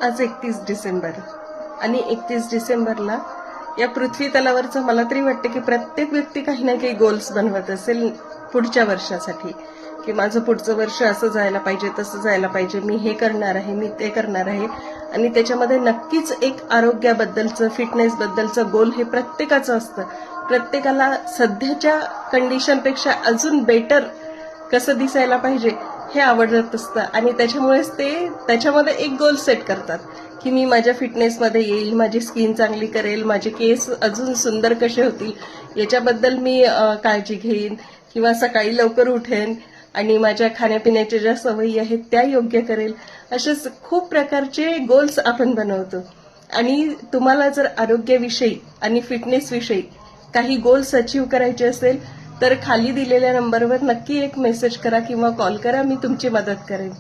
आज 31 डिसेंबर आणि 31 डिसेंबरला या पृथ्वी तलावरचं मला तरी वाटतं की प्रत्येक व्यक्ती काही ना काही गोल्स बनवत असेल पुढच्या वर्षासाठी, की माझं पुढचं वर्ष असं जायला पाहिजे, तसं जायला पाहिजे, मी हे करणार आहे, मी ते करणार आहे. आणि त्याच्यामध्ये नक्कीच एक आरोग्याबद्दलचं, फिटनेसबद्दलचं गोल हे प्रत्येकाचं असतं. प्रत्येकाला सध्याच्या कंडिशनपेक्षा अजून बेटर कसं दिसायला पाहिजे हे आवडत असतं आणि त्याच्यामुळेच ते त्याच्यामध्ये एक गोल सेट करतात की मी माझ्या फिटनेसमध्ये येईल, माझी स्किन चांगली करेल, माझे केस अजून सुंदर कसे होतील याच्याबद्दल मी काळजी घेईन, किंवा सकाळी लवकर उठेन आणि माझ्या खाण्यापिण्याच्या ज्या सवयी आहेत त्या योग्य करेल. असेच खूप प्रकारचे गोल्स आपण बनवतो. आणि तुम्हाला जर आरोग्याविषयी आणि फिटनेसविषयी काही गोल्स अचीव्ह करायचे असेल तर खाली दिलेल्या नंबरवर नक्की एक मेसेज करा किंवा कॉल करा, मी तुमची मदत करेन.